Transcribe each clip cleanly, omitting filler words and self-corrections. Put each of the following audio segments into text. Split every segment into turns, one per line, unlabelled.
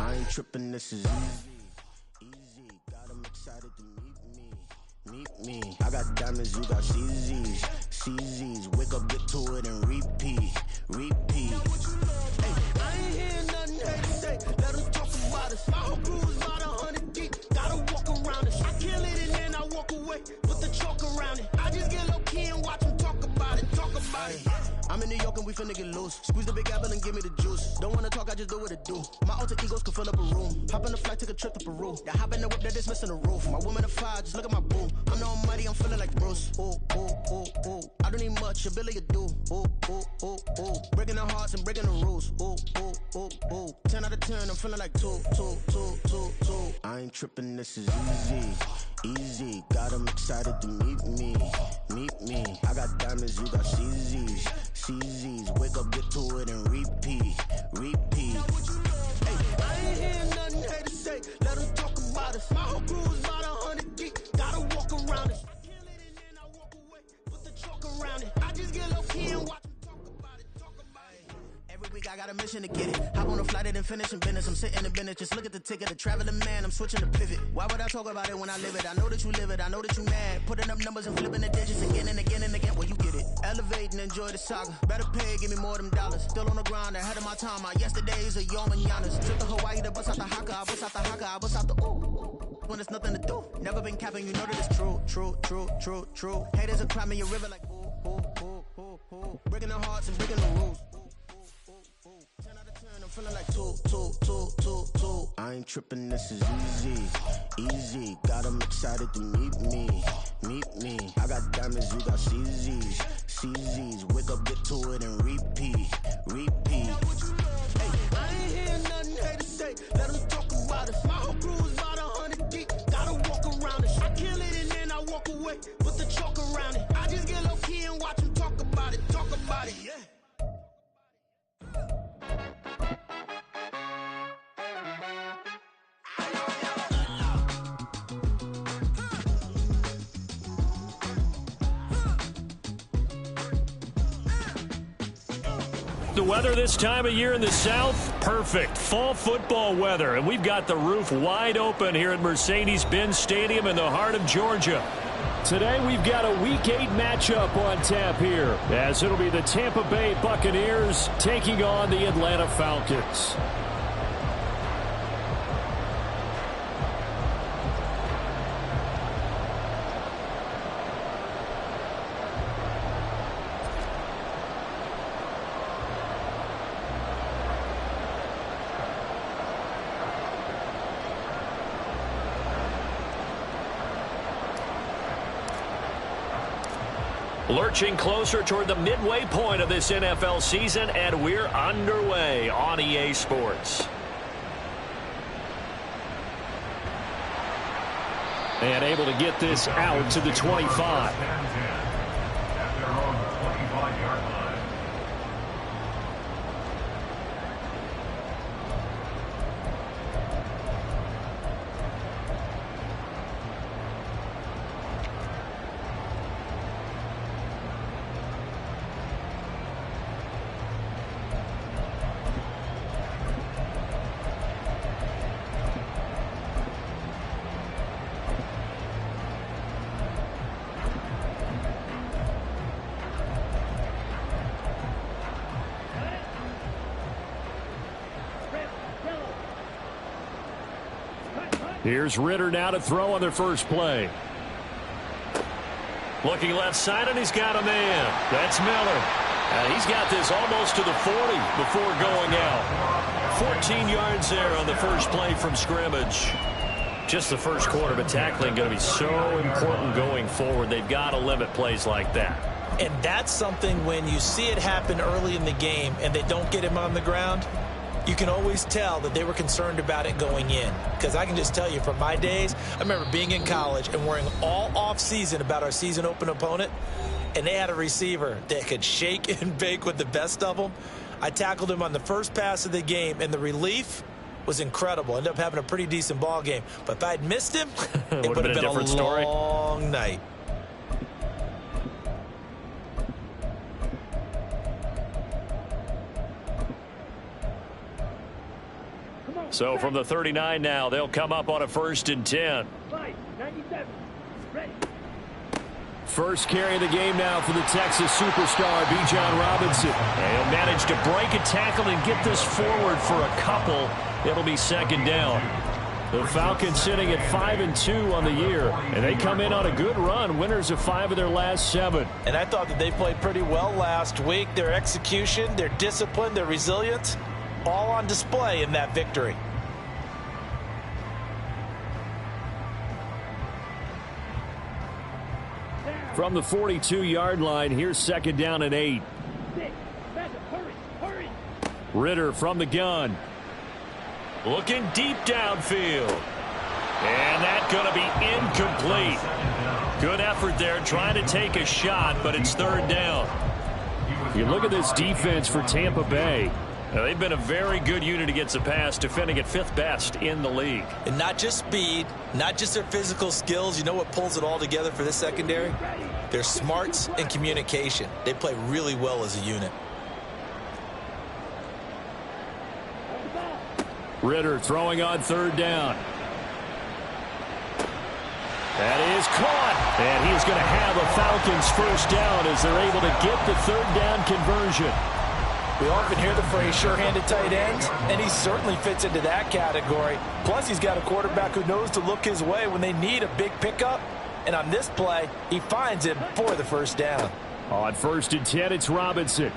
I ain't tripping, this is easy. Got 'em excited to meet me. I got diamonds, you got CZs. Wake up, get to it, and repeat. Hey, I ain't hearing nothing haters say. Let them talk about us. My whole crew is about 100 deep. Gotta walk around us. I kill it and then I walk away. Put the chalk around it. I just get low key and watch them talk about it. I'm in New York and we finna get loose. Squeeze the big apple and give me the juice. Don't wanna talk, I just do what it do. My alter egos can fill up a room. Hop on the flight, take a trip to Peru. Yeah, hop in the whip that is missing the roof. My woman a fire, just look at my boo. I'm the almighty, I'm feeling like Bruce. Ooh. I don't need much, ability to do. Ooh. Breaking the hearts and breaking the rules. Ooh. 10 out of 10, I'm feeling like two. I ain't tripping, this is easy. Got 'em excited to meet me. I got diamonds, you got CZs. Wake up, get to it, and repeat. Hey, I ain't hearing nothing haters say. Let them talk about us. My whole crew is about 100 deep. Gotta walk around us. I kill it and then I walk away. Put the chalk around it. I just get low key and watch them talk about it. Every week I got a mission to get it. Hop on a flight and finish in business. I'm sitting in business. Just look at the ticket. A traveling man. I'm switching to pivot. Why would I talk about it when I live it? I know that you live it. I know that you mad. Putting up numbers and flipping the digits again and again and again. Well, you get it. Elevate and enjoy the saga. Better pay, give me more of them dollars. Still on the grind, ahead of my time. My yesterdays are your mananas. Trip to Hawaii to bust out the haka. I bust out the ooh. When there's nothing to do. Never been capping, you know that it's true. Haters are climbing your river like ooh. Breaking the hearts and breaking the rules. 10 out of 10, I'm feeling like two. I ain't tripping, this is easy. Got 'em excited to meet me. I got diamonds, you got CZs. Wake up, get to it, and repeat. Hey, I ain't hearing nothing haters say. Let them talk about us. My whole crew is about 100 deep. Gotta walk around us. I kill it and then I walk away. Put the chalk around it. I just get low key and watch them talk about it. Yeah.
The weather this time of year in the South, perfect. Fall football weather, and we've got the roof wide open here at Mercedes-Benz Stadium in the heart of Georgia. Today we've got a Week 8 matchup on tap here, as it'll be the Tampa Bay Buccaneers taking on the Atlanta Falcons. Lurching closer toward the midway point of this NFL season, and we're underway on EA Sports. And able to get this out to the 25.
At their own 25-yard line.
Here's Ritter now to throw on their first play. Looking left side, and he's got a man. That's Miller. And he's got this almost to the 40 before going out. 14 yards there on the first play from scrimmage. Just the first quarter, but tackling going to be so important going forward. They've got to limit plays like that.
And that's something when you see it happen early in the game and they don't get him on the ground, you can always tell that they were concerned about it going in. Because I can just tell you from my days, I remember being in college and worrying all off-season about our season open opponent, and they had a receiver that could shake and bake with the best of them. I tackled him on the first pass of the game, and the relief was incredible. Ended up having a pretty decent ball game. But if I'd missed him, it would have been a
different story.
Long night.
So from the 39 now, they'll come up on a 1st and 10. First carry of the game now for the Texas superstar, Bijan Robinson. And he'll manage to break a tackle and get this forward for a couple. It'll be 2nd down. The Falcons sitting at 5-2 on the year, and they come in on a good run, winners of 5 of their last 7.
And I thought that they played pretty well last week. Their execution, their discipline, their resilience, all on display in that victory.
From the 42-yard line, here's 2nd down and 8. Ritter from the gun. Looking deep downfield. And that's going to be incomplete. Good effort there trying to take a shot, but it's 3rd down. You look at this defense for Tampa Bay. Now, they've been a very good unit against the pass, defending at 5th best in the league.
And not just speed, not just their physical skills. You know what pulls it all together for this secondary? Their smarts and communication. They play really well as a unit.
Ritter throwing on 3rd down. That is caught. And he is going to have a Falcons 1st down as they're able to get the 3rd down conversion.
We often hear the phrase sure-handed tight ends, and he certainly fits into that category. Plus, he's got a quarterback who knows to look his way when they need a big pickup. And on this play, he finds him for the 1st down.
On 1st and 10, it's Robinson.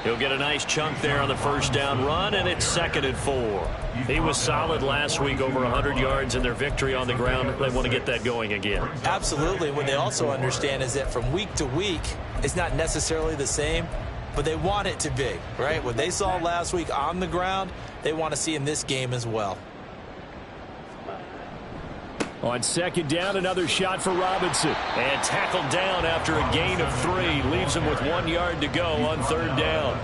He'll get a nice chunk there on the 1st down run, and it's 2nd and 4. He was solid last week, over 100 yards in their victory on the ground. They want to get that going again.
Absolutely. What they also understand is that from week to week, it's not necessarily the same, but they want it to be, right? What they saw last week on the ground, they want to see in this game as well.
On 2nd down, another shot for Robinson. And tackled down after a gain of 3. Leaves him with 1 yard to go on 3rd down.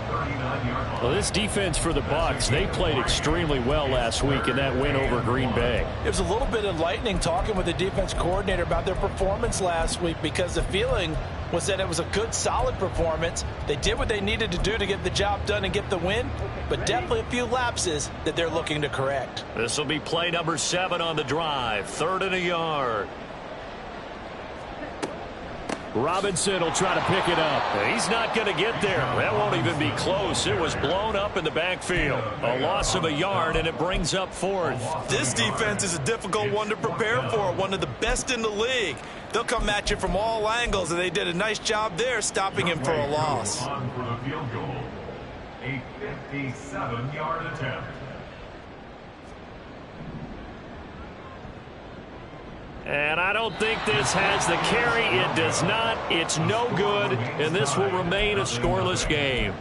Well, this defense for the Bucs, they played extremely well last week in that win over Green Bay.
It was a little bit enlightening talking with the defense coordinator about their performance last week, because the feeling was that it was a good, solid performance. They did what they needed to do to get the job done and get the win, but definitely a few lapses that they're looking to correct.
This will be play number 7 on the drive. 3rd and a yard. Robinson will try to pick it up. He's not going to get there. That won't even be close. It was blown up in the backfield. A loss of a yard, and it brings up 4th.
This defense is a difficult one to prepare for, one of the best in the league. They'll come at you from all angles, and they did a nice job there stopping him for a loss.
For the field goal, a 57-yard attempt.
And I don't think this has the carry. It does not. It's no good, and this will remain a scoreless game.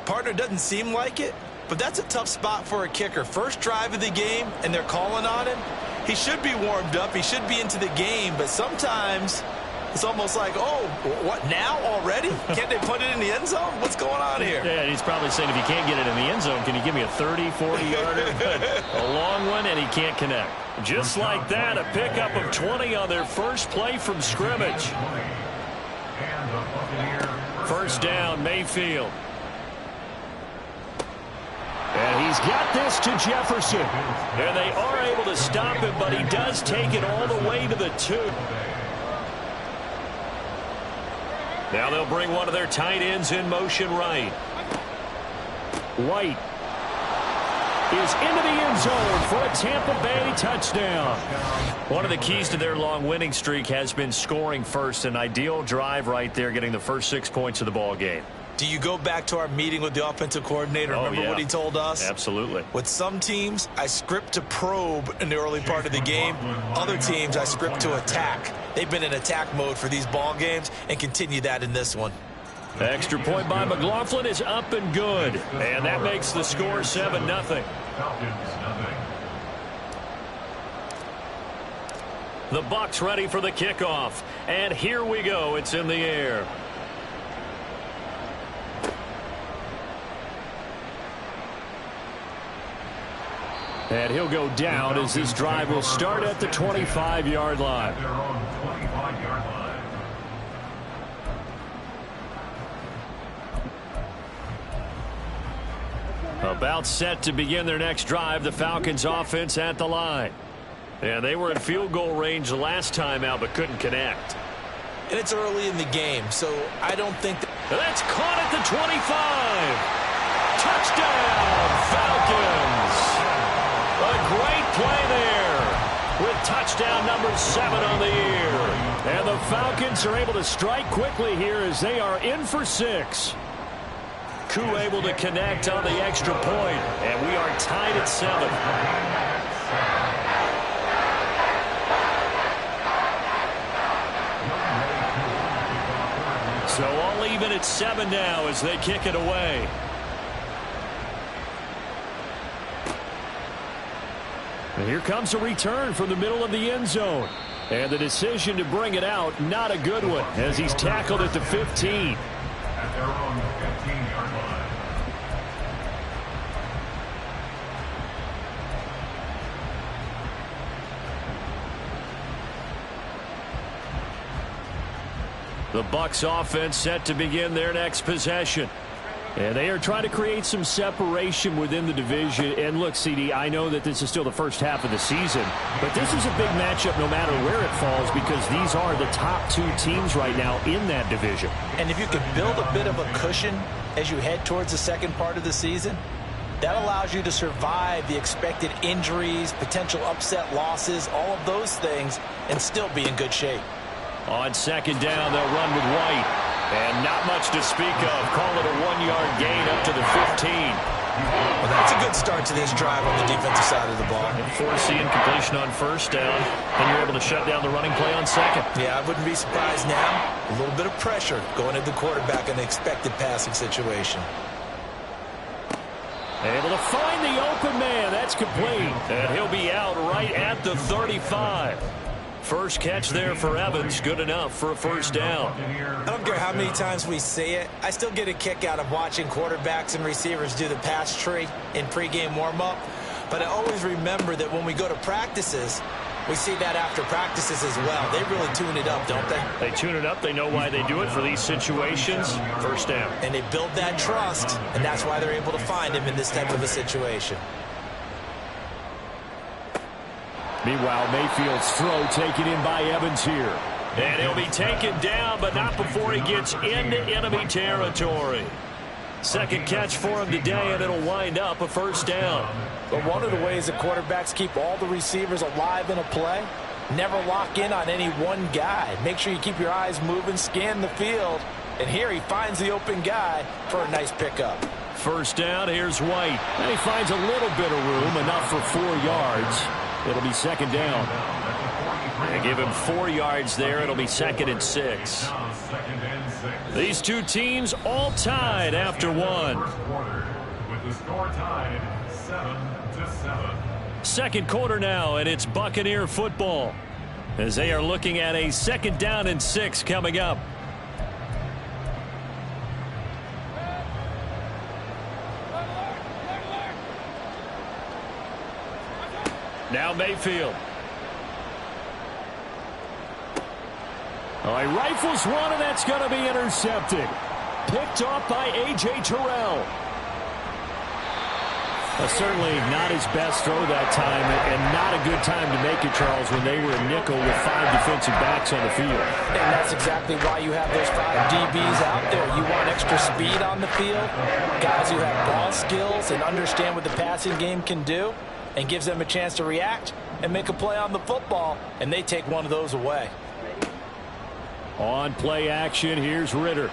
Partner, doesn't seem like it, but that's a tough spot for a kicker. First drive of the game, and they're calling on him. He should be warmed up. He should be into the game, but sometimes it's almost like, oh, what, now already? Can't they put it in the end zone? What's going on here?
Yeah, he's probably saying, if you can't get it in the end zone, can you give me a 30, 40-yarder? A long one, and he can't connect. Just like that, a pickup of 20 on their first play from scrimmage. 1st down, Mayfield. And he's got this to Jefferson. And they are able to stop him, but he does take it all the way to the 2. Now they'll bring one of their tight ends in motion right. White is into the end zone for a Tampa Bay touchdown. One of the keys to their long winning streak has been scoring first. An ideal drive right there, getting the first 6 points of the ball game.
Do you go back to our meeting with the offensive coordinator? Remember what he told us?
Absolutely.
With some teams, I script to probe in the early part of the game. Other teams, I script to attack. They've been in attack mode for these ball games and continue that in this one.
Extra point by McLaughlin is up and good. And that makes the score 7-0. The Bucs ready for the kickoff. And here we go. It's in the air. And he'll go down as this drive will start at the 25-yard line.
Their own 25-yard line.
About set to begin their next drive, the Falcons offense at the line. And they were in field goal range last time out but couldn't connect.
And it's early in the game, so I don't think
that's caught at the 25. Touchdown, Falcons. A great play there with touchdown number 7 on the year. And the Falcons are able to strike quickly here as they are in for 6. Koo able to connect on the extra point, and we are tied at 7. So all even at 7 now as they kick it away. And here comes a return from the middle of the end zone. And the decision to bring it out, not a good one, as he's tackled at the 15.
At their own 15-yard line.
The Bucs offense set to begin their next possession. And they are trying to create some separation within the division. And look, CD, I know that this is still the first half of the season, but this is a big matchup no matter where it falls because these are the top 2 teams right now in that division.
And if you can build a bit of a cushion as you head towards the second part of the season, that allows you to survive the expected injuries, potential upset losses, all of those things, and still be in good shape.
On second down, they'll run with White. And not much to speak of. Call it a 1-yard gain up to the 15.
Well, that's a good start to this drive on the defensive side of the ball.
And forcing completion on first down. And you're able to shut down the running play on second.
Yeah, I wouldn't be surprised now. A little bit of pressure going at the quarterback in an expected passing situation.
Able to find the open man. That's complete. And he'll be out right at the 35. First catch there for Evans. Good enough for a first down.
I don't care how many times we say it. I still get a kick out of watching quarterbacks and receivers do the pass tree in pregame warm-up. But I always remember that when we go to practices, we see that after practices as well. They really tune it up, don't they?
They tune it up. They know why they do it for these situations. First down.
And they build that trust, and that's why they're able to find him in this type of a situation.
Meanwhile, Mayfield's throw taken in by Evans here. And he'll be taken down, but not before he gets into enemy territory. Second catch for him today, and it'll wind up a first down.
But one of the ways that quarterbacks keep all the receivers alive in a play, never lock in on any one guy. Make sure you keep your eyes moving, scan the field. And here he finds the open guy for a nice pickup.
First down, here's White. And he finds a little bit of room, enough for 4 yards. It'll be second down. They give him 4 yards there. It'll be second and 6. These two teams all tied after one.
With the score tied 7-7.
Second quarter now, and it's Buccaneer football as they are looking at a second down and 6 coming up. Now Mayfield. Oh, he rifles one, and that's going to be intercepted. Picked off by A.J. Terrell. Certainly not his best throw that time, and not a good time to make it, Charles, when they were a nickel with 5 defensive backs on the field.
And that's exactly why you have those 5 DBs out there. You want extra speed on the field, guys who have ball skills and understand what the passing game can do, and gives them a chance to react and make a play on the football, and they take one of those away.
On play action, here's Ritter.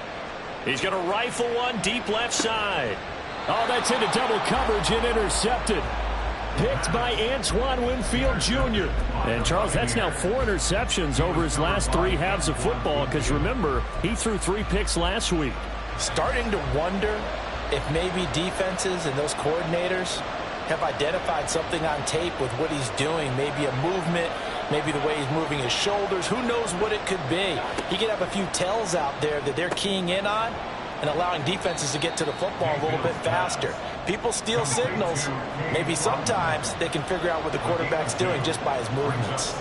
He's going to rifle one deep left side. Oh, that's into double coverage and intercepted. Picked by Antoine Winfield Jr. And, Charles, that's now 4 interceptions over his last 3 halves of football because, remember, he threw 3 picks last week.
Starting to wonder if maybe defenses and those coordinators have identified something on tape with what he's doing, maybe a movement, maybe the way he's moving his shoulders. Who knows what it could be? He could have a few tells out there that they're keying in on and allowing defenses to get to the football a little bit faster. People steal signals. Maybe sometimes they can figure out what the quarterback's doing just by his movements.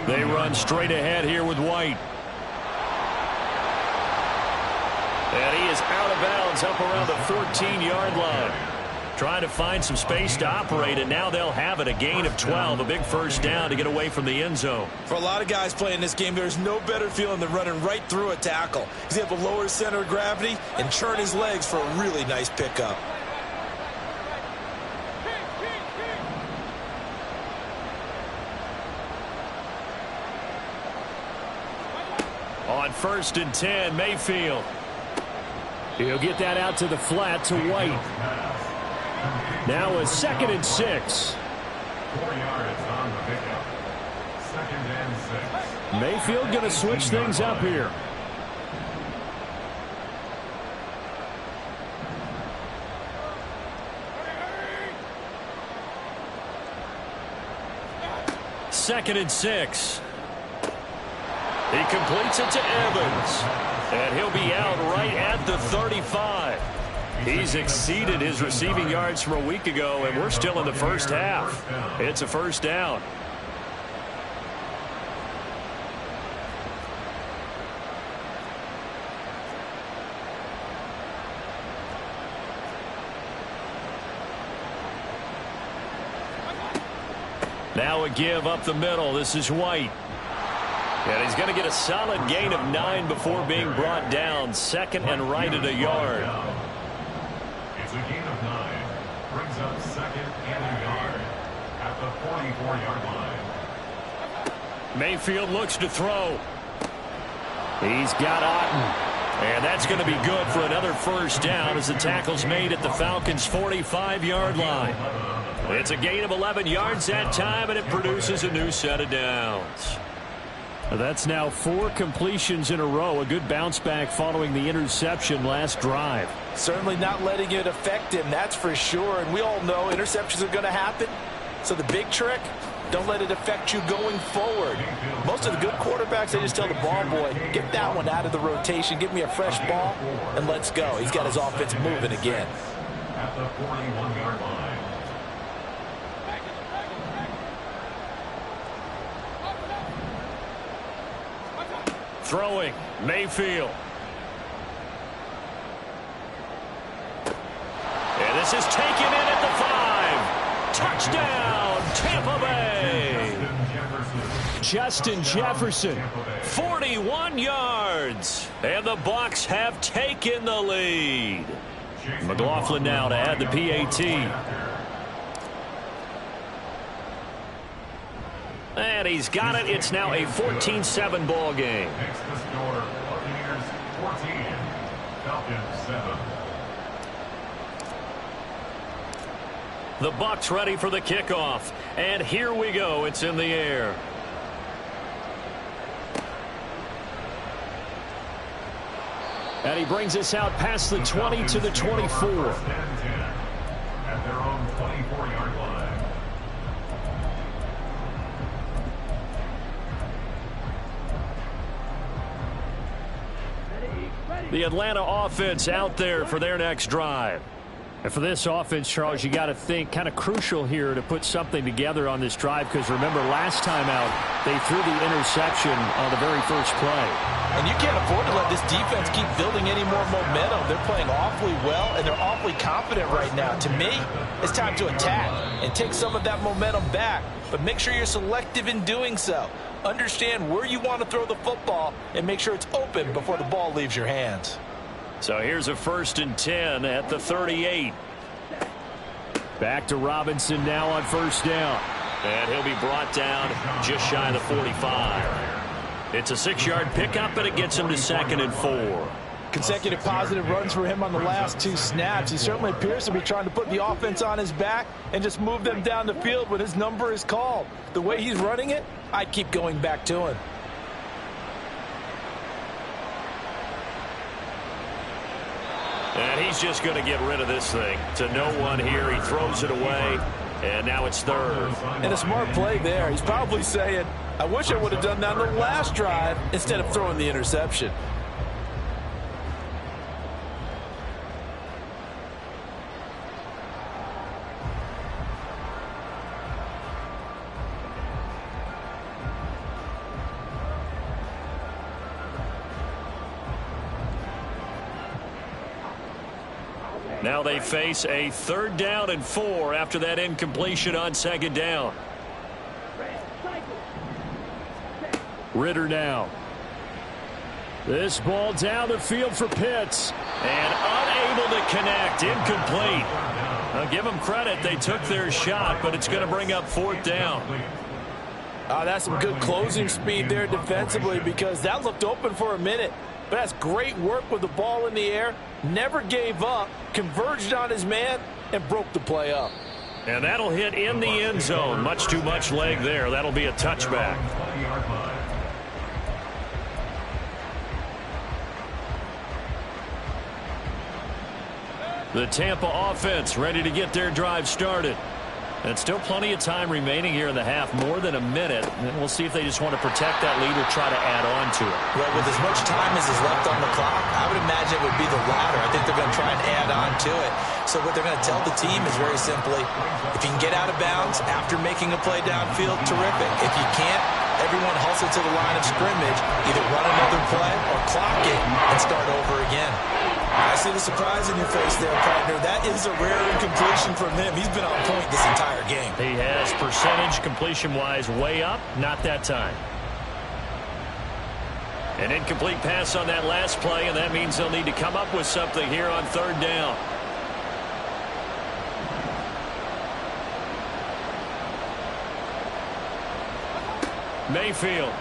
They run straight ahead here with White. And he is out of bounds up around the 14-yard line. Trying to find some space to operate, and now they'll have it. A gain of 12, a big first down to get away from the end zone.
For a lot of guys playing this game, there's no better feeling than running right through a tackle. He's able to lower his center of gravity and churn his legs for a really nice pickup.
On 1st and 10, Mayfield. He'll get that out to the flat to White. Now a 2nd and 6.
4 yards on the pickup. 2nd and 6.
Mayfield going to switch things up here. Second and 6. He completes it to Evans. And he'll be out right at the 35. He's exceeded his receiving yards from a week ago, and we're still in the first half. It's a first down. Now a give up the middle. This is White. And he's going to get a solid gain of 9 before being brought down. 2nd and right at a yard.
It's a gain of 9. Brings up 2nd and a yard at the 44-yard line.
Mayfield looks to throw. He's got Otten. And that's going to be good for another first down as the tackle's made at the Falcons' 45-yard line. It's a gain of 11 yards that time, and it produces a new set of downs. That's now 4 completions in a row. A good bounce back following the interception last drive.
Certainly not letting it affect him, that's for sure. And we all know interceptions are going to happen. So the big trick, don't let it affect you going forward. Most of the good quarterbacks, they just tell the ball boy, get that one out of the rotation, give me a fresh ball, and let's go. He's got his offense moving again.
At the 41-yard line.
Throwing, Mayfield. And this is taken in at the 5. Touchdown, Tampa Bay. Justin Jefferson, 41 yards. And the Bucs have taken the lead. McLaughlin now to add the PAT. And he's got it. It's now a 14-7 ball game.
Makes the score Buccaneers 14, Falcons 7.
The Bucs ready for the kickoff. And here we go. It's in the air. And he brings us out past the 20 to the 24.
At their own 24-yard line.
The Atlanta offense out there for their next drive. And for this offense, Charles, you got to think kind of crucial here to put something together on this drive, because remember last time out they threw the interception on the very first play.
And you can't afford to let this defense keep building any more momentum. They're playing awfully well, and they're awfully confident right now. To me, it's time to attack and take some of that momentum back, but make sure you're selective in doing so. Understand where you want to throw the football and make sure it's open before the ball leaves your hands.
So here's a 1st and 10 at the 38. Back to Robinson now on first down. And he'll be brought down just shy of the 45. It's a 6-yard pickup, and it gets him to 2nd and 4.
Consecutive positive runs for him on the last 2 snaps. He certainly appears to be trying to put the offense on his back and just move them down the field when his number is called. The way he's running it, I'd keep going back to him.
And he's just going to get rid of this thing. To no one here. He throws it away, and now it's 3rd.
And a smart play there. He's probably saying, I wish I would have done that on the last drive instead of throwing the interception.
Now they face a 3rd down and 4 after that incompletion on 2nd down. Ritter now. This ball down the field for Pitts. And unable to connect. Incomplete. I'll give them credit. They took their shot, but it's going to bring up 4th down.
That's some good closing speed there defensively, because that looked open for a minute. But that's great work with the ball in the air. Never gave up, converged on his man, and broke the play up.
And that'll hit in the end zone. Much too much leg there. That'll be a touchback. The Tampa offense ready to get their drive started. And still plenty of time remaining here in the half, more than a minute. And we'll see if they just want to protect that lead or try to add on to it.
Well, with as much time as is left on the clock, I would imagine it would be the latter. I think they're going to try and add on to it. So what they're going to tell the team is very simply, if you can get out of bounds after making a play downfield, terrific. If you can't, everyone hustle to the line of scrimmage, either run another play or clock it and start over again. I see the surprise in your face there, partner. That is a rare incompletion from him. He's been on point this entire game.
He has percentage completion-wise way up. Not that time. An incomplete pass on that last play, and that means they'll need to come up with something here on 3rd down. Mayfield.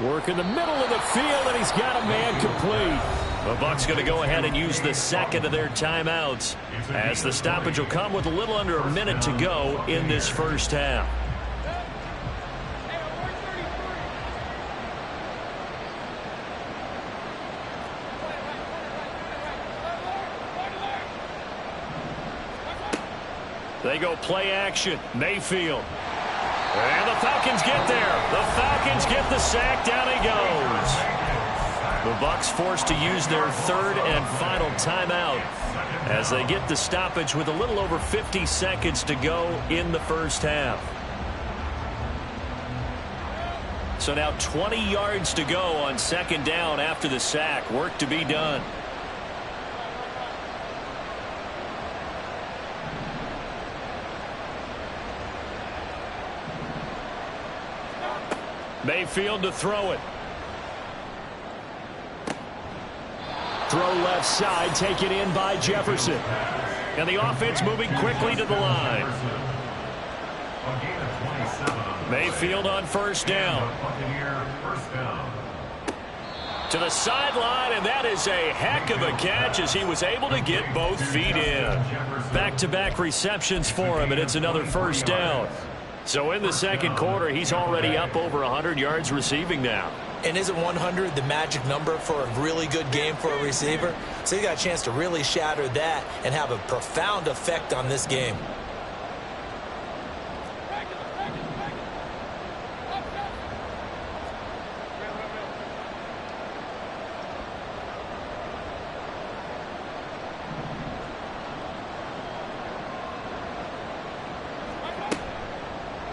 Work in the middle of the field, and he's got a man complete. The Bucs going to go ahead and use the 2nd of their timeouts, as the stoppage will come with a little under a minute to go in this first half. They go play action. Mayfield. And the Falcons get there. The Falcons get the sack. Down he goes. The Bucs forced to use their 3rd and final timeout as they get the stoppage with a little over 50 seconds to go in the first half. So now 20 yards to go on 2nd down after the sack. Work to be done. Mayfield to throw it. Throw left side, taken in by Jefferson. And the offense moving quickly to the line. Mayfield on 1st down. To the sideline, and that is a heck of a catch as he was able to get both feet in. Back-to-back receptions for him, and it's another 1st down. So in the 2nd quarter, he's already up over 100 yards receiving now.
And isn't 100 the magic number for a really good game for a receiver? So he got a chance to really shatter that and have a profound effect on this game.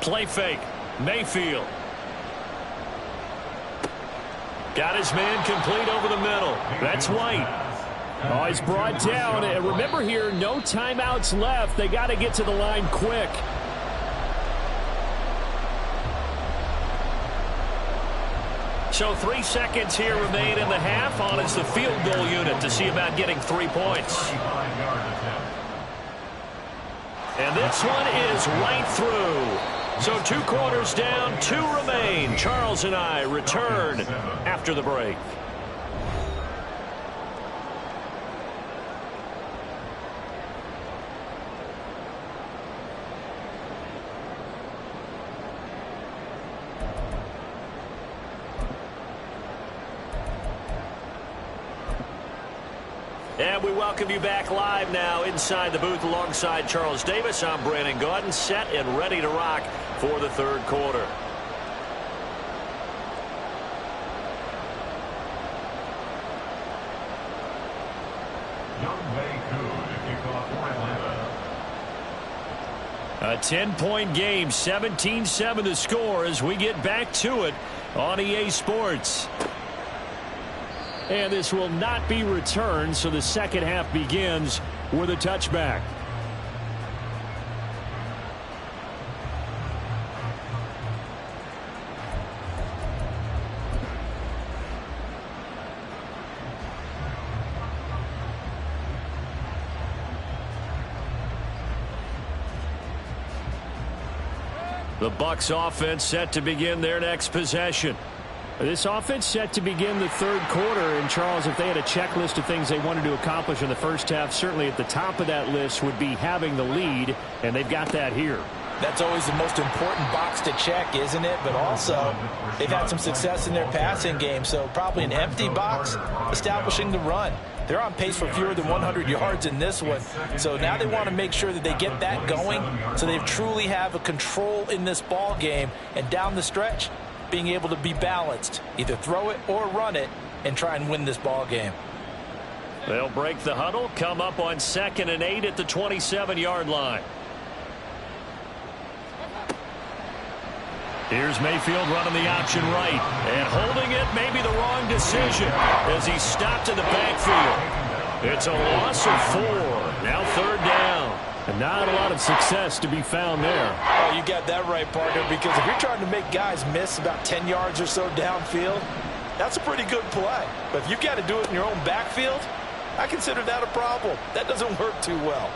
Play fake. Mayfield. Got his man complete over the middle. That's White.
Oh, he's brought down. And remember here, no timeouts left. They got to get to the line quick.
So 3 seconds here remain in the half. On it's the field goal unit to see about getting 3 points. And this one is right through. So 2 quarters down, 2 remain. Charles and I return after the break. And we welcome you back live now inside the booth alongside Charles Davis. I'm Brandon Gaudin, set and ready to rock for the 3rd quarter. A 10-point game, 17-7 the score as we get back to it on EA Sports. And this will not be returned, so the second half begins with a touchback. The Bucs offense set to begin their next possession. This offense set to begin the third quarter. And, Charles, if they had a checklist of things they wanted to accomplish in the first half, certainly at the top of that list would be having the lead, and they've got that here.
That's always the most important box to check, isn't it? But also, they've had some success in their passing game, so probably an empty box establishing the run. They're on pace for fewer than 100 yards in this one, so now they want to make sure that they get that going so they truly have a control in this ball game, and down the stretch, being able to be balanced, either throw it or run it, and try and win this ball game.
They'll break the huddle, come up on 2nd and 8 at the 27-yard line. Here's Mayfield running the option right, and holding it may be the wrong decision as he's stopped in the backfield. It's a loss of 4. Now 3rd down. And not a lot of success to be found there.
Oh, you got that right, partner, because if you're trying to make guys miss about 10 yards or so downfield, that's a pretty good play. But if you've got to do it in your own backfield, I consider that a problem. That doesn't work too well.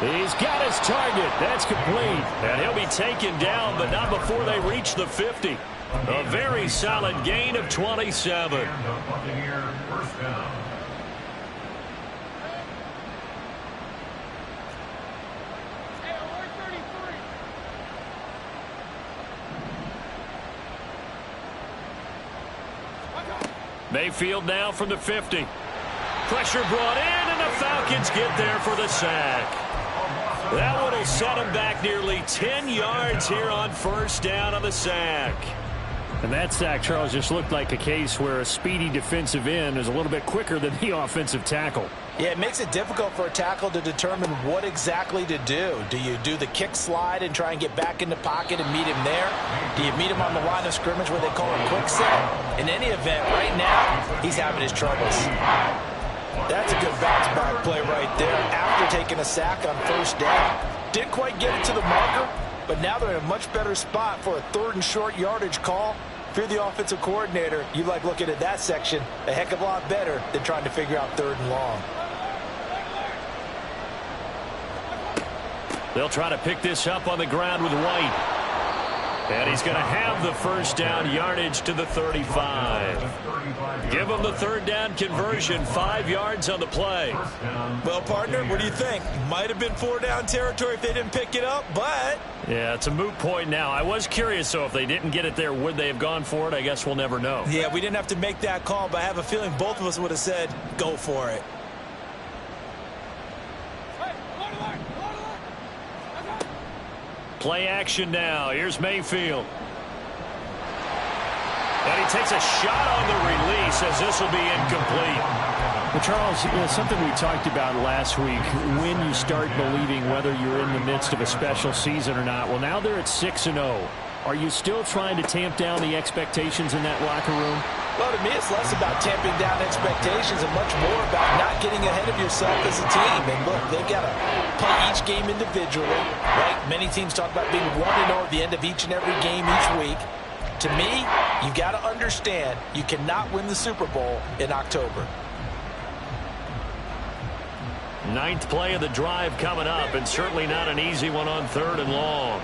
He's got his target. That's complete. And he'll be taken down, but not before they reach the 50. A very solid gain of 27.
First down.
Mayfield now from the 50. Pressure brought in, and the Falcons get there for the sack. That one will set them back nearly 10 yards here on 1st down on the sack. And that sack, Charles, just looked like a case where a speedy defensive end is a little bit quicker than the offensive tackle.
Yeah, it makes it difficult for a tackle to determine what exactly to do. Do you do the kick slide and try and get back in the pocket and meet him there? Do you meet him on the line of scrimmage where they call a quick set? In any event, right now, he's having his troubles. That's a good bounce back play right there after taking a sack on 1st down. Didn't quite get it to the marker, but now they're in a much better spot for a 3rd and short yardage call. If you're the offensive coordinator, you like looking at that section a heck of a lot better than trying to figure out 3rd and long.
They'll try to pick this up on the ground with White. And he's going to have the 1st down yardage to the 35. Give him the 3rd down conversion, 5 yards on the play.
Well, partner, what do you think? Might have been 4 down territory if they didn't pick it up, but...
Yeah, it's a moot point now. I was curious, so if they didn't get it there, would they have gone for it? I guess we'll never know.
Yeah, we didn't have to make that call, but I have a feeling both of us would have said, go for it.
Play action now. Here's Mayfield. And he takes a shot on the release as this will be incomplete.
Well, Charles, something we talked about last week, when you start believing whether you're in the midst of a special season or not. Well, now they're at 6-0. Are you still trying to tamp down the expectations in that locker room?
Well, to me, it's less about tamping down expectations and much more about not getting ahead of yourself as a team. And look, they've got to play each game individually, right? Many teams talk about being 1-0 at the end of each and every game each week. To me, you've got to understand you cannot win the Super Bowl in October.
9th play of the drive coming up, and certainly not an easy one on 3rd and long.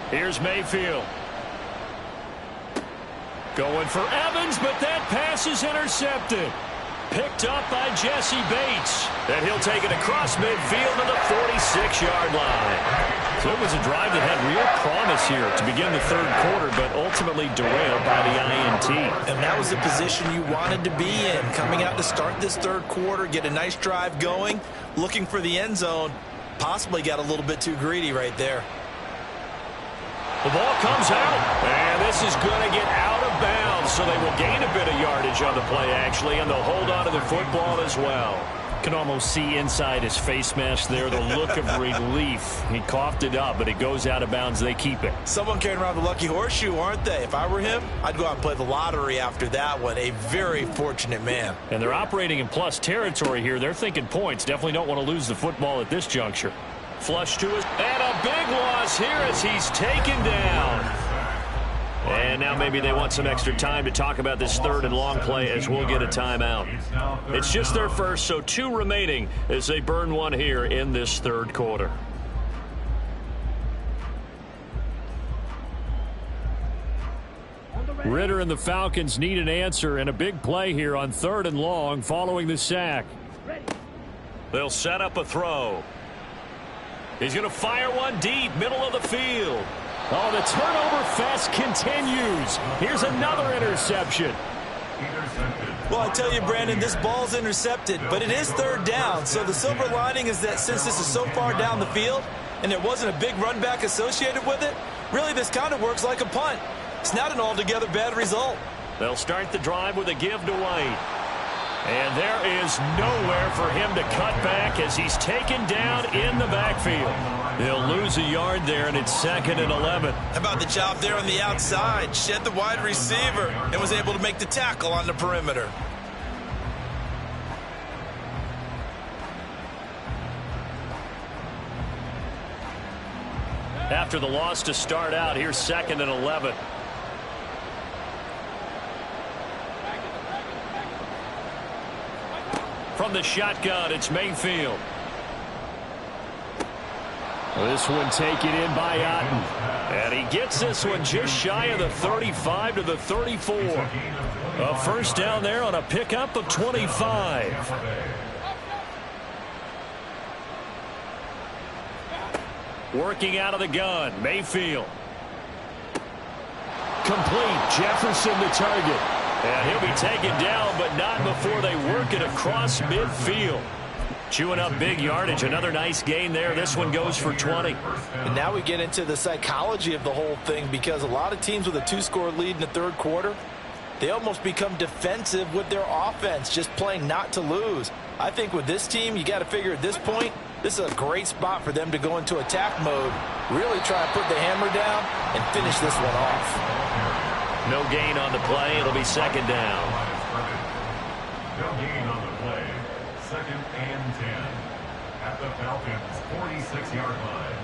Here's Mayfield. Going for Evans, but that pass is intercepted. Picked up by Jesse Bates. And he'll take it across midfield to the 46-yard line. So it was a drive that had real promise here to begin the 3rd quarter, but ultimately derailed by the INT.
And that was the position you wanted to be in. Coming out to start this 3rd quarter, get a nice drive going, looking for the end zone. Possibly got a little bit too greedy right there.
The ball comes out, and this is going to get out of bounds, so they will gain a bit of yardage on the play, actually, and they'll hold on to the football as well. Can almost see inside his face mask there the look of relief. He coughed it up, but it goes out of bounds. They keep it.
Someone carrying around the lucky horseshoe, aren't they? If I were him, I'd go out and play the lottery after that one. A very fortunate man.
And they're operating in plus territory here. They're thinking points. Definitely don't want to lose the football at this juncture. Flush to it. And a big loss here as he's taken down. And now maybe they want some extra time to talk about this third and long play as we'll get a timeout. It's just their first, so 2 remaining as they burn one here in this third quarter.
Ritter and the Falcons need an answer, and a big play here on third and long following the sack.
They'll set up a throw. He's going to fire one deep, middle of the field.
Oh, the turnover fest continues. Here's another interception.
Well, I tell you, Brandon, this ball's intercepted, but it is third down. So the silver lining is that since this is so far down the field and there wasn't a big run back associated with it, really this kind of works like a punt. It's not an altogether bad result.
They'll start the drive with a give to White. And there is nowhere for him to cut back as he's taken down in the backfield. They'll lose a yard there, and it's 2nd and 11.
How about the job there on the outside? Shed the wide receiver and was able to make the tackle on the perimeter.
After the loss to start out, here's 2nd and 11. From the shotgun, it's Mayfield.
This one taken in by Otten.
And he gets this one just shy of the 35 to the 34. A first down there on a pickup of 25. Working out of the gun, Mayfield. Complete, Jefferson the target. And he'll be taken down, but not before they work it across midfield. Chewing up big yardage. Another nice gain there. This one goes for 20.
And now we get into the psychology of the whole thing, because a lot of teams with a 2-score lead in the third quarter, they almost become defensive with their offense, just playing not to lose. I think with this team, you got to figure at this point, this is a great spot for them to go into attack mode, really try to put the hammer down and finish this one off.
No gain on the play. It'll be 2nd down.
No gain on the play. 2nd and 10 at the Falcons' 46-yard line.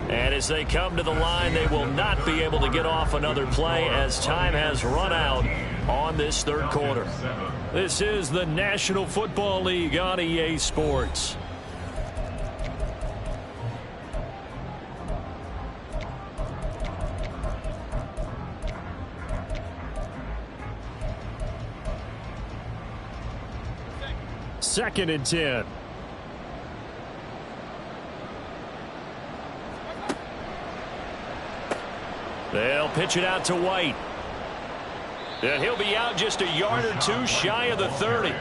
And as they come to the line, they will not be able to get off another play as time has run out on this third quarter. This is the National Football League on EA Sports.
Second and 10.
They'll pitch it out to White. And he'll be out just a yard or two shy of the 30.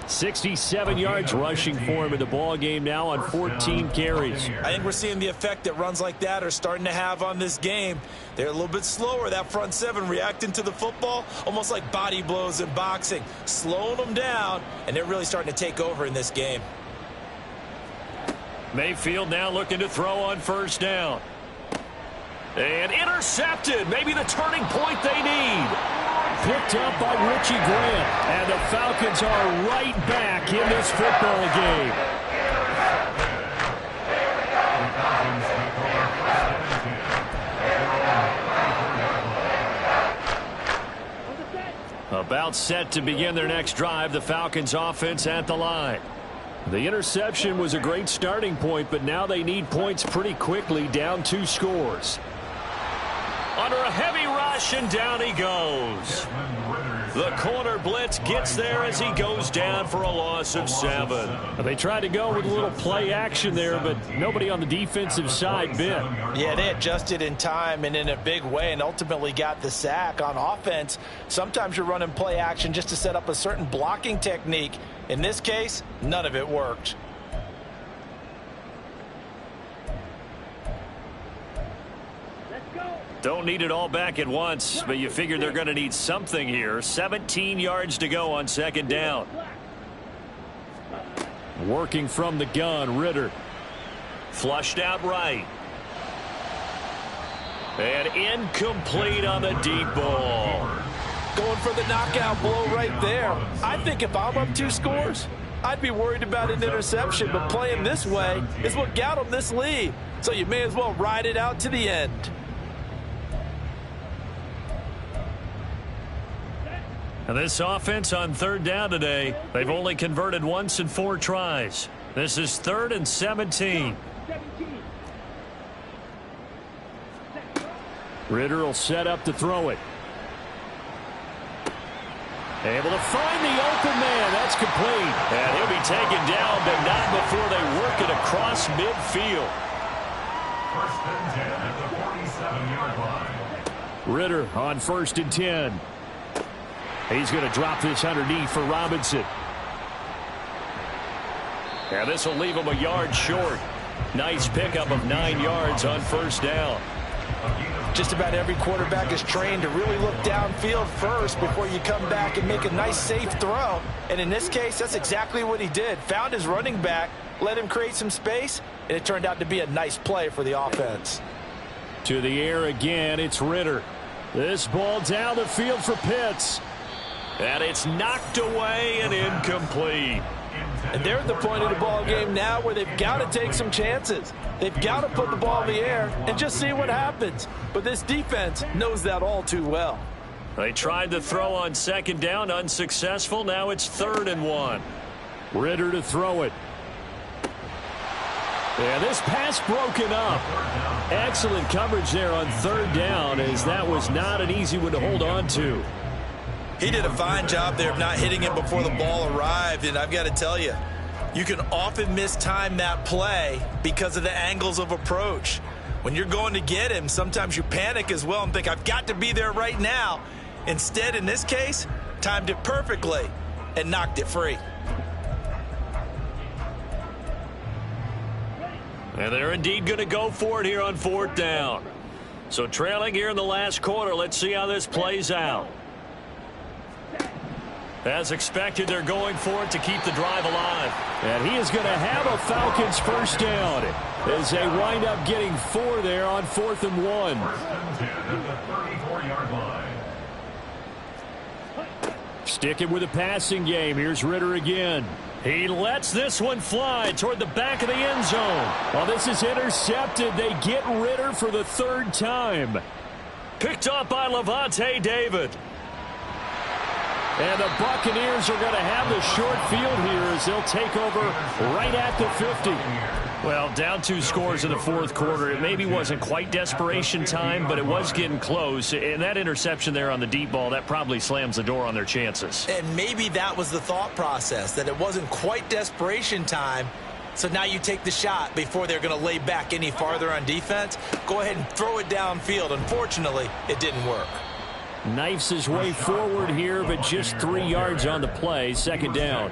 67 yards rushing for him in the ball game now on 14 carries.
I think we're seeing the effect that runs like that are starting to have on this game. They're a little bit slower, that front seven, reacting to the football, almost like body blows in boxing, slowing them down, and they're really starting to take over in this game.
Mayfield now looking to throw on first down. And intercepted, maybe the turning point they need.
Picked up by Richie Grant, and the Falcons are right back in this football game.
About set to begin their next drive, the Falcons offense at the line.
The interception was a great starting point, but now they need points pretty quickly, down 2 scores.
Under a heavy rush, and down he goes. The corner blitz gets there as he goes down for a loss of 7.
They tried to go with a little play action there, but nobody on the defensive side bit.
Yeah, they adjusted in time and in a big way and ultimately got the sack. On offense, sometimes you're running play action just to set up a certain blocking technique. In this case, none of it worked.
Don't need it all back at once, but you figure they're going to need something here. 17 yards to go on second down.
Working from the gun, Ritter.
Flushed out right. And incomplete on the deep ball.
Going for the knockout blow right there. I think if I'm up 2 scores, I'd be worried about an interception, but playing this way is what got them this lead. So you may as well ride it out to the end.
And this offense on third down today, they've only converted once in 4 tries. This is 3rd and 17.
Ritter will set up to throw it. Able to find the open man. That's complete.
And he'll be taken down, but not before they work it across midfield.
1st and 10 at the 47-yard line.
Ritter on 1st and 10. He's going to drop this underneath for Robinson.
And this will leave him a yard short. Nice pickup of 9 yards on 1st down.
Just about every quarterback is trained to really look downfield first before you come back and make a nice, safe throw. And in this case, that's exactly what he did. Found his running back, let him create some space, and it turned out to be a nice play for the offense.
To the air again, it's Ritter. This ball down the field for Pitts.
And it's knocked away and incomplete.
And they're at the point of the ball game now where they've got to take some chances. They've got to put the ball in the air and just see what happens. But this defense knows that all too well.
They tried to throw on 2nd down, unsuccessful. Now it's 3rd and 1.
Ritter to throw it. Yeah, this pass broken up. Excellent coverage there on 3rd down, as that was not an easy one to hold on to.
He did a fine job there of not hitting it before the ball arrived, and I've got to tell you, you can often mistime that play because of the angles of approach. When you're going to get him, sometimes you panic as well and think, I've got to be there right now. Instead, in this case, timed it perfectly and knocked it free.
And they're indeed going to go for it here on 4th down. So trailing here in the last quarter, let's see how this plays out. As expected, they're going for it to keep the drive alive.
And he is going to have a Falcons 1st down as they wind up getting 4 there on 4th and 1.
1st and 10 at the 34-yard line.
Sticking with the passing game. Here's Ritter again.
He lets this one fly toward the back of the end zone.
Well, this is intercepted. They get Ritter for the 3rd time.
Picked up by Levante David.
And the Buccaneers are going to have the short field here as they'll take over right at the 50.
Well, down 2 scores in the 4th quarter. It maybe wasn't quite desperation time, but it was getting close. And that interception there on the deep ball, that probably slams the door on their chances.
And maybe that was the thought process, that it wasn't quite desperation time. So now you take the shot before they're going to lay back any farther on defense. Go ahead and throw it downfield. Unfortunately, it didn't work.
Knifes his way forward here, but just 3 yards on the play. 2nd down.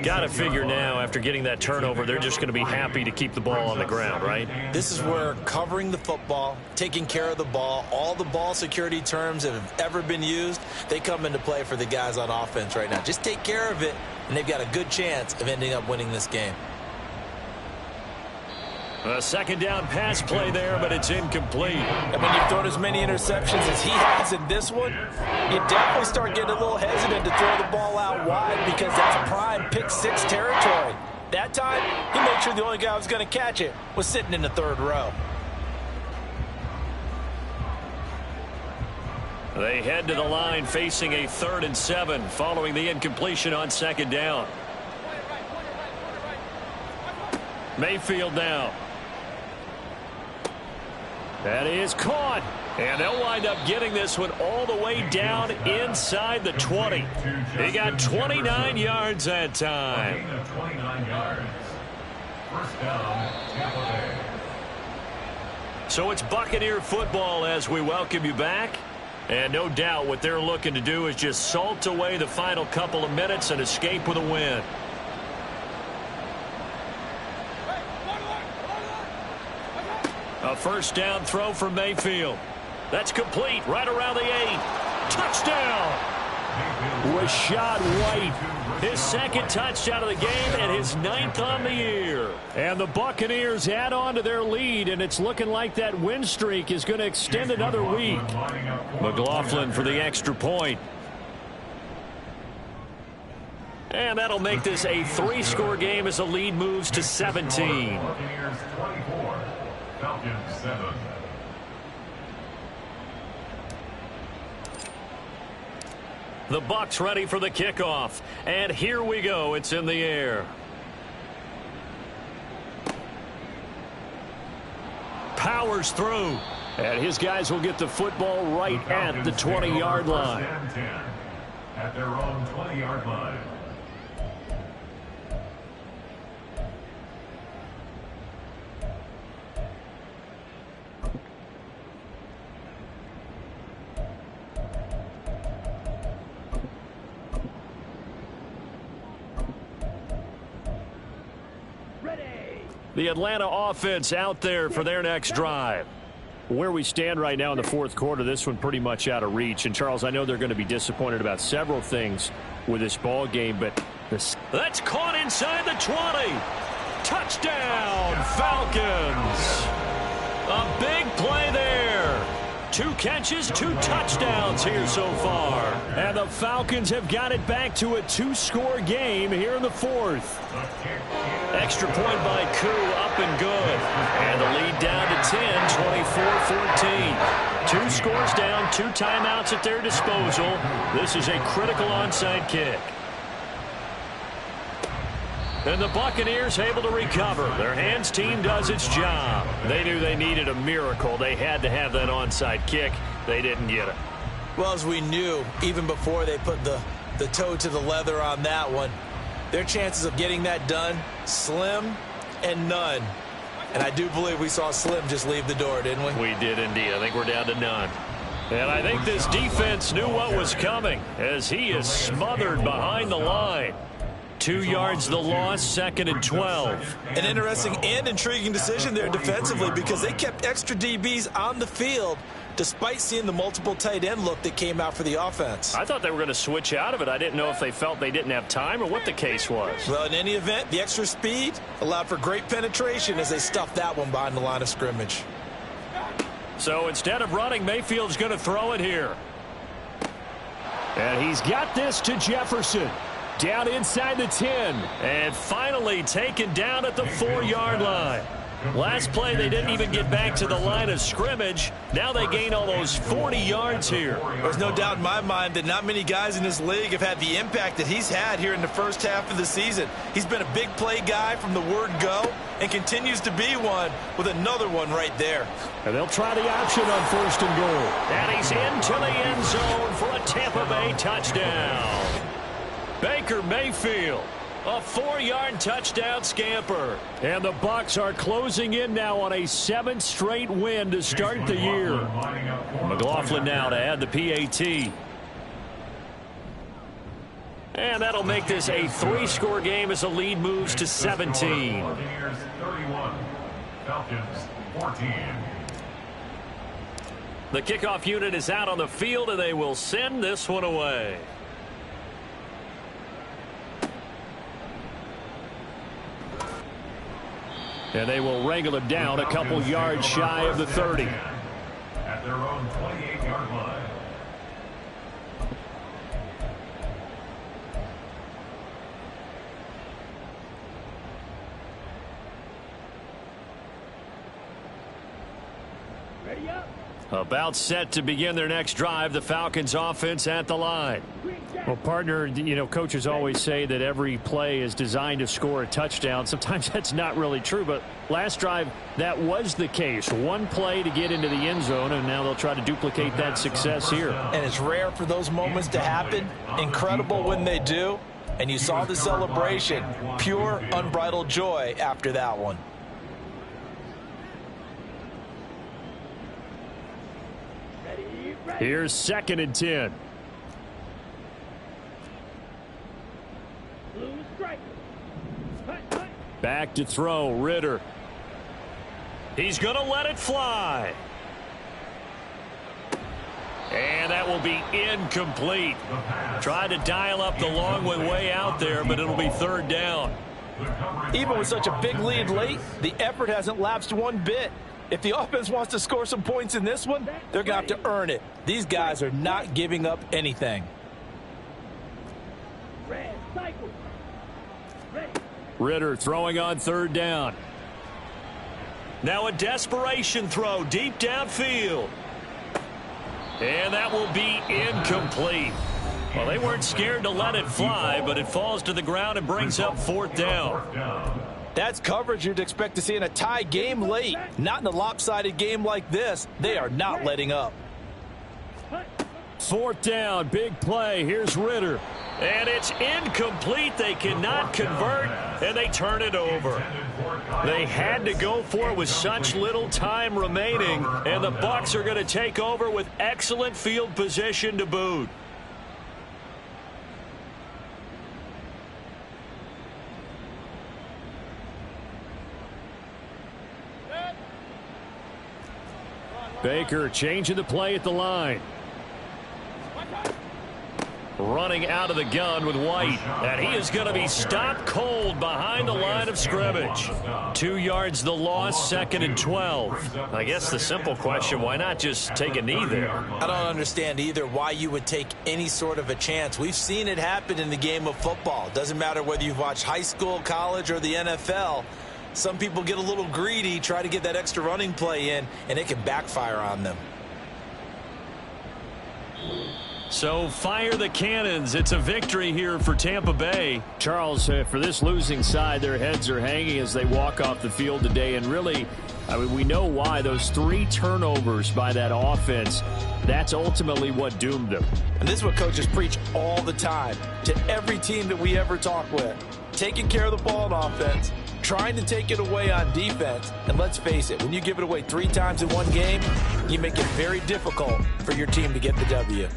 Got to figure now, after getting that turnover, they're just going to be happy to keep the ball on the ground, right?
This is where covering the football, taking care of the ball, all the ball security terms that have ever been used, they come into play for the guys on offense right now. Just take care of it, and they've got a good chance of ending up winning this game.
A 2nd down pass play there, but it's incomplete.
And when you've thrown as many interceptions as he has in this one, you definitely start getting a little hesitant to throw the ball out wide because that's prime pick 6 territory. That time, he made sure the only guy who was going to catch it was sitting in the 3rd row.
They head to the line facing a 3rd and 7 following the incompletion on 2nd down. Mayfield now.
That is caught.
And they'll wind up getting this one all the way down inside the 20. He got 29 yards that time.
29 yards. 1st down, Tampa Bay.
So it's Buccaneer football as we welcome you back. And no doubt what they're looking to do is just salt away the final couple of minutes and escape with a win. A 1st down throw for Mayfield. That's complete right around the 8. Touchdown! Rashad White, his second touchdown of the game and his 9th on the year. And the Buccaneers add on to their lead, and it's looking like that win streak is going to extend another week. McLaughlin for the extra point. And that'll make this a 3-score game as the lead moves to 17.
Buccaneers 24, Falcons 7.
The Bucs ready for the kickoff. And here we go. It's in the air. Powers through. And his guys will get the football right at the 20-yard line.
At their own 20-yard line.
The Atlanta offense out there for their next drive.
Where we stand right now in the fourth quarter, this one pretty much out of reach. And, Charles, I know they're going to be disappointed about several things with this ball game, but
that's caught inside the 20. Touchdown, Falcons. A big play there. 2 catches, 2 touchdowns here so far. And the Falcons have got it back to a 2-score game here in the fourth. Extra point by Koo, up and good. And the lead down to 10, 24-14. 2 scores down, 2 timeouts at their disposal. This is a critical onside kick. And the Buccaneers able to recover. Their hands team does its job. They knew they needed a miracle. They had to have that onside kick. They didn't get it.
Well, as we knew, even before they put the toe to the leather on that one, their chances of getting that done, slim and none. And I do believe we saw Slim just leave the door, didn't we?
We did indeed. I think we're down to none. And I think this defense knew what was coming as he is smothered behind the line. 2 yards the loss, 2nd and 12.
An interesting and intriguing decision there defensively because they kept extra DBs on the field despite seeing the multiple tight end look that came out for the offense.
I thought they were going to switch out of it. I didn't know if they felt they didn't have time or what the case was.
Well, in any event, the extra speed allowed for great penetration as they stuffed that one behind the line of scrimmage.
So instead of running, Mayfield's going to throw it here.
And he's got this to Jefferson. Down inside the 10.
And finally taken down at the 4-yard line. Last play, they didn't even get back to the line of scrimmage. Now they gain almost 40 yards here.
There's no doubt in my mind that not many guys in this league have had the impact that he's had here in the first half of the season. He's been a big play guy from the word go and continues to be one with another one right there.
And they'll try the option on 1st and goal.
And he's into the end zone for a Tampa Bay touchdown. Baker Mayfield, a 4-yard touchdown scamper.
And the Bucs are closing in now on a 7th straight win to start the year.
McLaughlin now to add the PAT. And that'll make this a 3-score game as the lead moves to 17.
Buccaneers 31, Falcons 14.
The kickoff unit is out on the field, and they will send this one away.
And they will wrangle him down a couple yards shy of the 30.
At their own 28-yard line.
About set to begin their next drive, the Falcons offense at the line.
Well, partner, you know, coaches always say that every play is designed to score a touchdown. Sometimes that's not really true, but last drive, that was the case. One play to get into the end zone, and now they'll try to duplicate that success here.
And it's rare for those moments to happen. Incredible when they do. And you saw the celebration. Pure, unbridled joy after that one.
Here's 2nd and 10. Back to throw, Ritter.
He's going to let it fly. be incomplete. Tried to dial up the long way out there, but it'll be third down.
Even with such a big lead late, the effort hasn't lapsed one bit. If the offense wants to score some points in this one, they're going to have to earn it. These guys are not giving up anything.
Ritter throwing on third down. Now a desperation throw deep downfield. And that will be incomplete. Well, they weren't scared to let it fly, but it falls to the ground and brings up fourth down.
That's coverage you'd expect to see in a tie game late. Not in a lopsided game like this. They are not letting up.
Fourth down, big play. Here's Ritter. And it's incomplete. They cannot convert, and they turn it over. They had to go for it with such little time remaining, and the Bucs are going to take over with excellent field position to boot. Baker changing the play at the line. Running out of the gun with White, and he is going to be stopped cold behind the line of scrimmage. 2 yards the loss, 2nd and 12. I guess the simple question, why not just take a knee there?
I don't understand either why you would take any sort of a chance. We've seen it happen in the game of football. Doesn't matter whether you've watched high school, college, or the NFL. Some people get a little greedy, try to get that extra running play in, and it can backfire on them.
So fire the cannons. It's a victory here for Tampa Bay.
Charles, for this losing side, their heads are hanging as they walk off the field today. And really, I mean, we know why. Those 3 turnovers by that offense, that's ultimately what doomed them.
And this is what coaches preach all the time to every team that we ever talk with. Taking care of the ball on offense, trying to take it away on defense. And let's face it, when you give it away 3 times in one game, you make it very difficult for your team to get the W.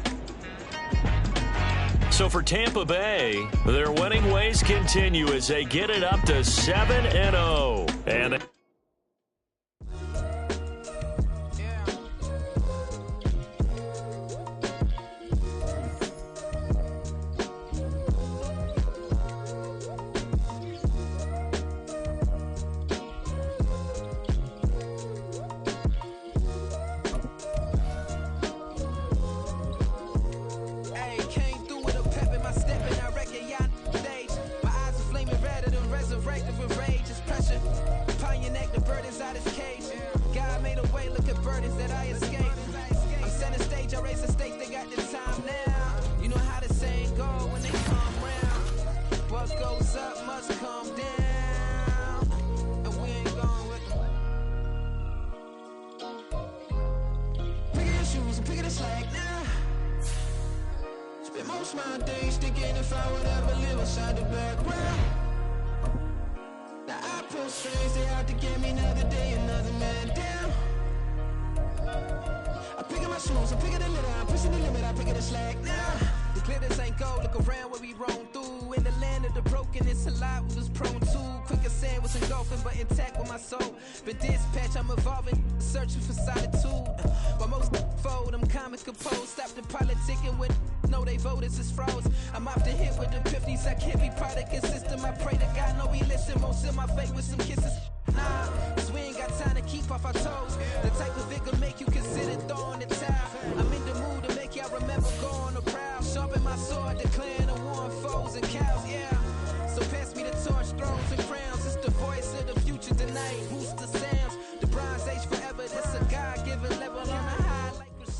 So for Tampa Bay, their winning ways continue as they get it up to 7-0. And
Nah, 'cause we ain't got time to keep off our toes. The type of vigor make you consider thought.